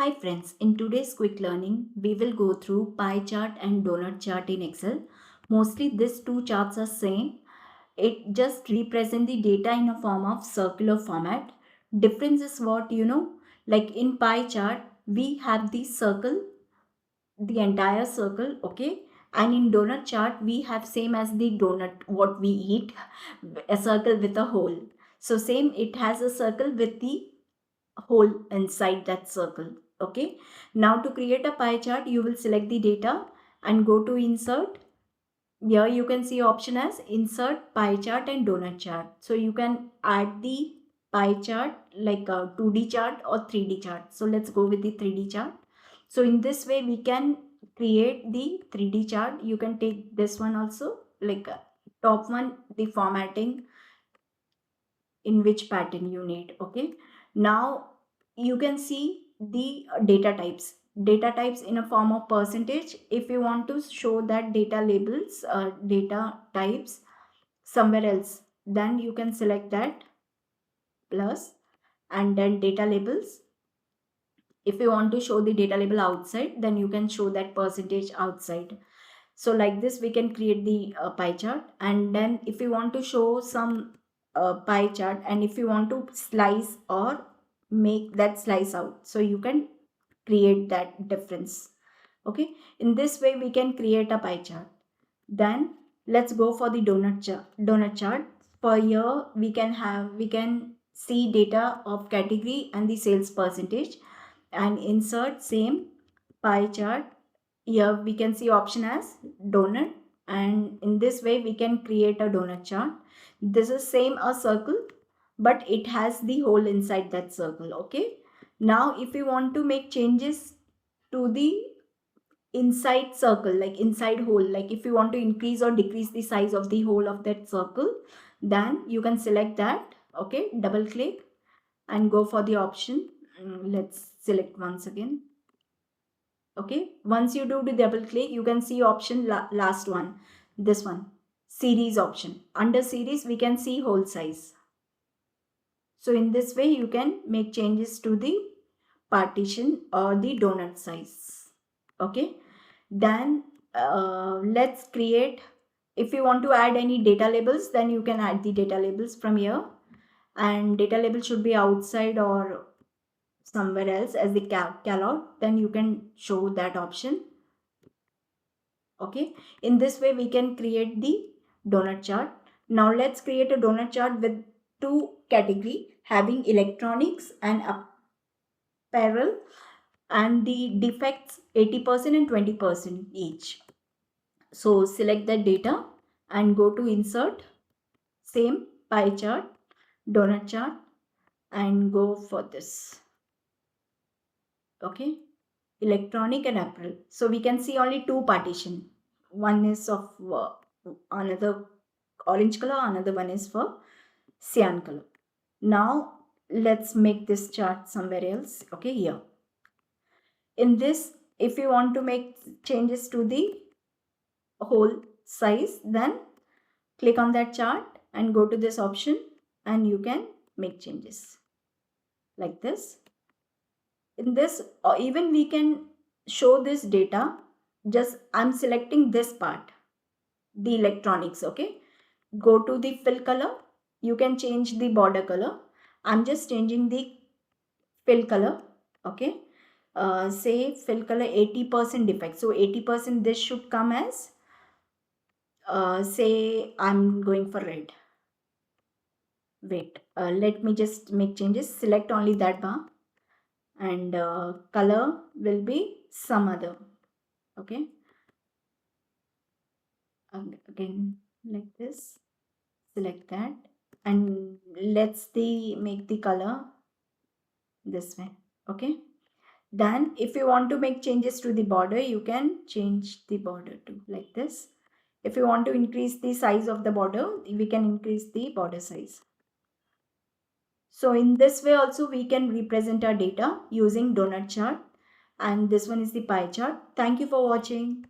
Hi friends, in today's quick learning, we will go through pie chart and donut chart in Excel. Mostly these two charts are same. It just represent the data in a form of circular format. Difference is what like in pie chart, we have the circle, the entire circle, okay? And in donut chart, we have same as the donut, what we eat, a circle with a hole. So same, it has a circle with the hole inside that circle. Okay, now to create a pie chart, you will select the data and go to insert. Here you can see option as insert pie chart and donut chart. So you can add the pie chart like a 2D chart or 3D chart. So let's go with the 3D chart. So in this way we can create the 3D chart. You can take this one also, like top one, the formatting in which pattern you need. Okay, now you can see the data types in a form of percentage. If you want to show that data labels, data types somewhere else, then you can select that plus, and then data labels. If you want to show the data label outside, then you can show that percentage outside. So like this we can create the pie chart. And then if you want to show some pie chart, and if you want to slice or make that slice out, so you can create that difference. Okay, in this way we can create a pie chart. Then let's go for the donut chart. For here we can see data of category and the sales percentage, and insert same pie chart. Here we can see option as donut, and in this way we can create a donut chart. This is same a circle, but it has the hole inside that circle. Okay, now if you want to make changes to the inside circle, like inside hole, like if you want to increase or decrease the size of the hole of that circle, then you can select that. Okay, double click and go for the option. Let's select once again. Okay, once you do the double click, you can see option last one, this one, series option. Under series we can see whole size. So in this way you can make changes to the partition or the donut size. Okay, then let's create, if you want to add any data labels, then you can add the data labels from here. And data label should be outside or somewhere else as the callout, then you can show that option. Okay, in this way we can create the donut chart. Now let's create a donut chart with two category, having electronics and apparel, and the defects 80% and 20% each. So select the data and go to insert, same pie chart, donut chart, and go for this. Okay, electronic and apparel. So we can see only two partition. One is of another orange color, another one is for cyan color. Now let's make this chart somewhere else. Okay, here. In this, if you want to make changes to the whole size, then click on that chart and go to this option, and you can make changes like this. In this, even we can show this data. Just I'm selecting this part, the electronics. Okay, go to the fill color. You can change the border color. I'm just changing the fill color. Okay, say fill color 80% defect, so 80% this should come as say I'm going for red. Wait, let me just make changes. Select only that bar, and color will be some other. Okay, again like this, select that, and let's make the color this way. Okay, then if you want to make changes to the border, you can change the border to like this. If you want to increase the size of the border, we can increase the border size. So in this way also we can represent our data using donut chart, and this one is the pie chart. Thank you for watching.